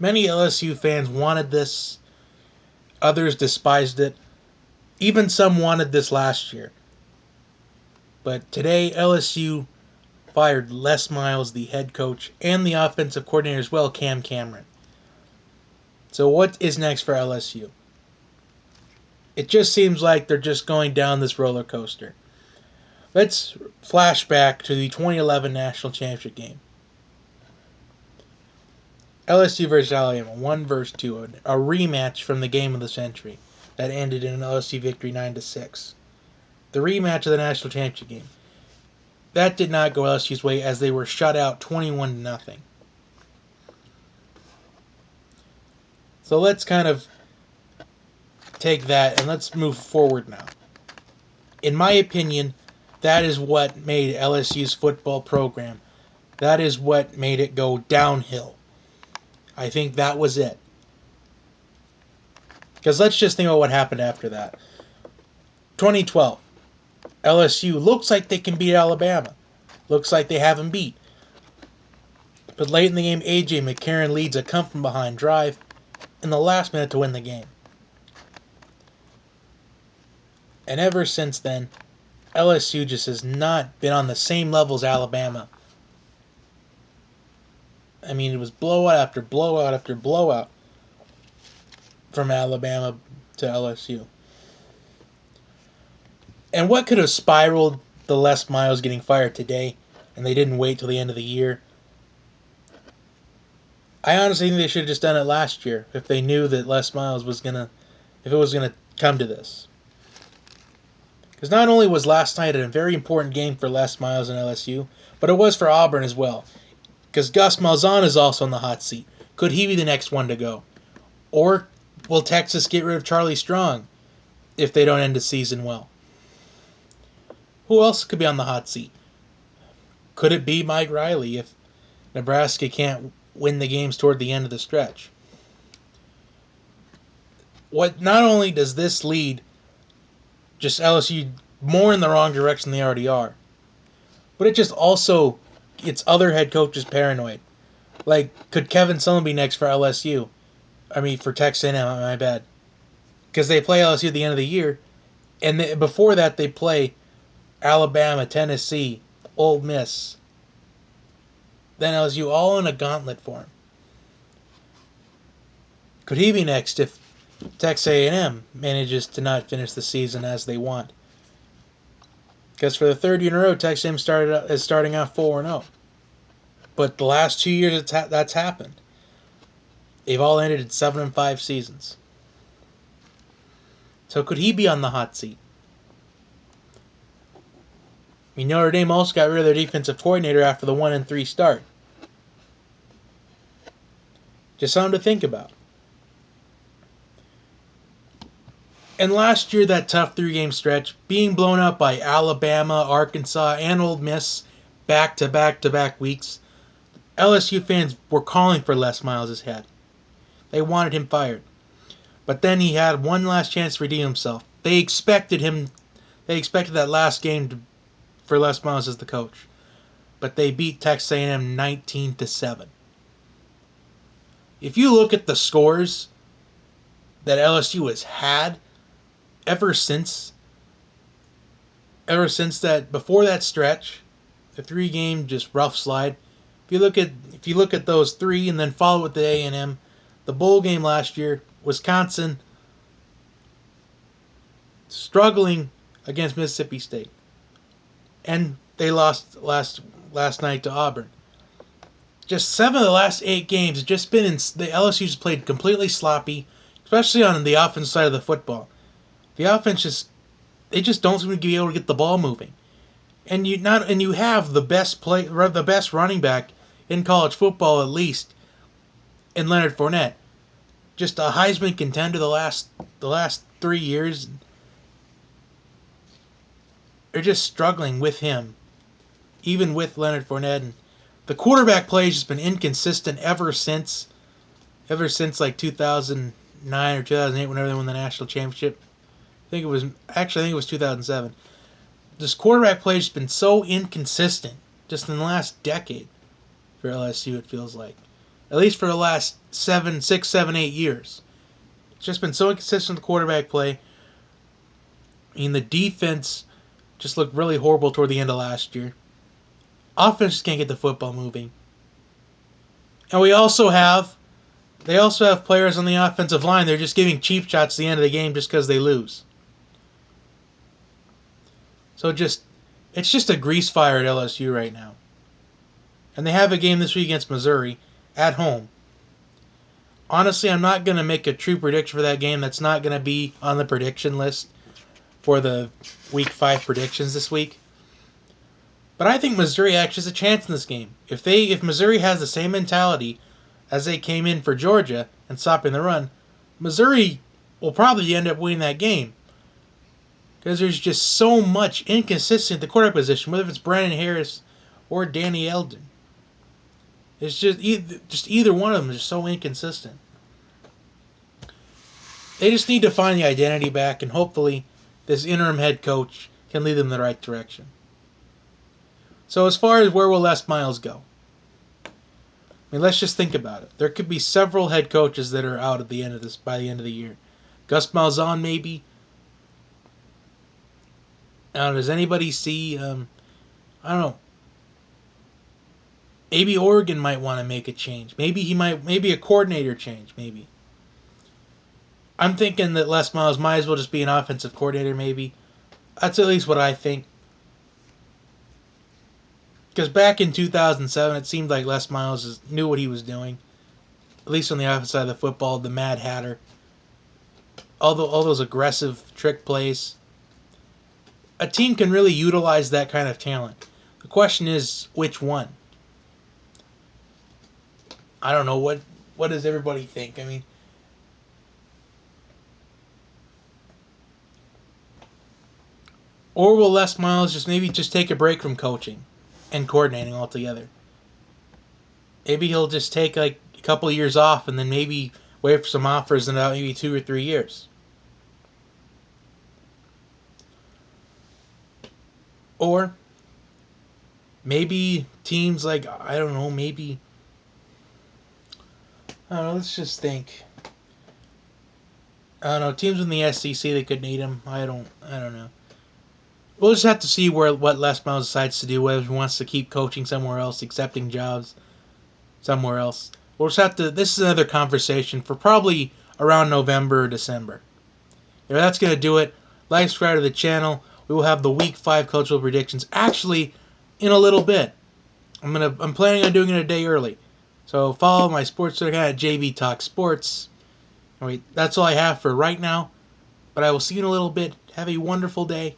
Many LSU fans wanted this, others despised it. Even some wanted this last year. But today, LSU fired Les Miles, the head coach, and the offensive coordinator as well, Cam Cameron. So what is next for LSU? It just seems like they're just going down this roller coaster. Let's flash back to the 2011 National Championship game. LSU versus Alabama, 1-2, a rematch from the game of the century that ended in an LSU victory 9-6. The rematch of the National Championship game. That did not go LSU's way as they were shut out 21-0. So let's kind of take that and let's move forward now. In my opinion, that is what made LSU's football program. That is what made it go downhill. I think that was it. Because let's just think about what happened after that. 2012, LSU looks like they can beat Alabama. Looks like they have them beat. But late in the game, A.J. McCarron leads a come-from-behind drive in the last minute to win the game. And ever since then, LSU just has not been on the same level as Alabama. I mean, it was blowout after blowout after blowout from Alabama to LSU. And what could have spiraled the Les Miles getting fired today, and they didn't wait till the end of the year? I honestly think they should have just done it last year if they knew that Les Miles was if it was gonna come to this. Because not only was last night a very important game for Les Miles and LSU, but it was for Auburn as well. Because Gus Malzahn is also in the hot seat. Could he be the next one to go? Or will Texas get rid of Charlie Strong if they don't end the season well? Who else could be on the hot seat? Could it be Mike Riley if Nebraska can't win the games toward the end of the stretch? What not only does this lead just LSU more in the wrong direction than they already are, but it just also gets other head coaches paranoid. Like, could Kevin Sumlin be next for LSU? I mean, for Texas A&M, my bad. Because they play LSU at the end of the year, and before that they play Alabama, Tennessee, Ole Miss, then LSU all in a gauntlet for him. Could he be next if Texas A&M manages to not finish the season as they want? Because for the third year in a row, Texas A&M is starting out 4-0. But the last 2 years that's happened. They've all ended in 7-5 seasons. So could he be on the hot seat? I mean, Notre Dame also got rid of their defensive coordinator after the 1-3 start. Just something to think about. And last year, that tough 3-game stretch, being blown out by Alabama, Arkansas, and Ole Miss back-to-back weeks, LSU fans were calling for Les Miles' head. They wanted him fired. But then he had one last chance to redeem himself. They expected that last game for Les Miles as the coach. But they beat Texas A&M 19-7. If you look at the scores that LSU has had ever since that, before that stretch, the 3-game just rough slide. If you look at those 3 and then follow with the A&M, the bowl game last year, Wisconsin struggling against Mississippi State, and they lost last night to Auburn. Just 7 of the last 8 games have just been the LSU's played completely sloppy, especially on the offensive side of the football. The offense just don't seem to be able to get the ball moving. And you have the best running back in college football, at least, in Leonard Fournette. Just a Heisman contender the last 3 years. They're just struggling with him, even with Leonard Fournette. And the quarterback play has just been inconsistent ever since like 2009 or 2008, whenever they won the national championship. I think it was 2007. This quarterback play has been so inconsistent just in the last decade for LSU, it feels like. at least for the last 8 years. It's just been so inconsistent with quarterback play. I mean, the defense just looked really horrible toward the end of last year. Offense just can't get the football moving. And they also have players on the offensive line. They're just giving cheap shots at the end of the game just because they lose. So it's just a grease fire at LSU right now. And they have a game this week against Missouri at home. Honestly, I'm not going to make a true prediction for that game. That's not going to be on the prediction list for the Week 5 predictions this week. But I think Missouri actually has a chance in this game. If Missouri has the same mentality as they came in for Georgia and stopping the run, Missouri will probably end up winning that game. Because there's just so much inconsistency at the quarterback position, whether it's Brandon Harris or Danny Eldon. It's just either one of them is just so inconsistent. They just need to find the identity back, and hopefully this interim head coach can lead them in the right direction. So as far as where will Les Miles go? I mean, let's just think about it. There could be several head coaches that are out at the end of this by the end of the year. Gus Malzahn, maybe. Now, does anybody see? I don't know. Maybe Oregon might want to make a change. Maybe a coordinator change. Maybe. I'm thinking that Les Miles might as well just be an offensive coordinator. Maybe. That's at least what I think. Because back in 2007, it seemed like Les Miles knew what he was doing. At least on the offensive side of the football, the Mad Hatter. All those aggressive trick plays. A team can really utilize that kind of talent. The question is, which one? I don't know. What does everybody think? I mean, or will Les Miles just take a break from coaching and coordinating altogether? Maybe he'll just take like a couple of years off and then maybe wait for some offers in about maybe 2 or 3 years. Or maybe teams like, I don't know, let's just think. I don't know, teams in the SEC that could need him. I don't know. We'll just have to see what Les Miles decides to do, whether he wants to keep coaching somewhere else, accepting jobs somewhere else. We'll just have to. This is another conversation for probably around November or December. If that's going to do it, like, subscribe to the channel. We will have the Week 5 cultural predictions actually in a little bit. I'm planning on doing it a day early. So follow my sports Twitter account at JB Talk Sports. Anyway, that's all I have for right now. But I will see you in a little bit. Have a wonderful day.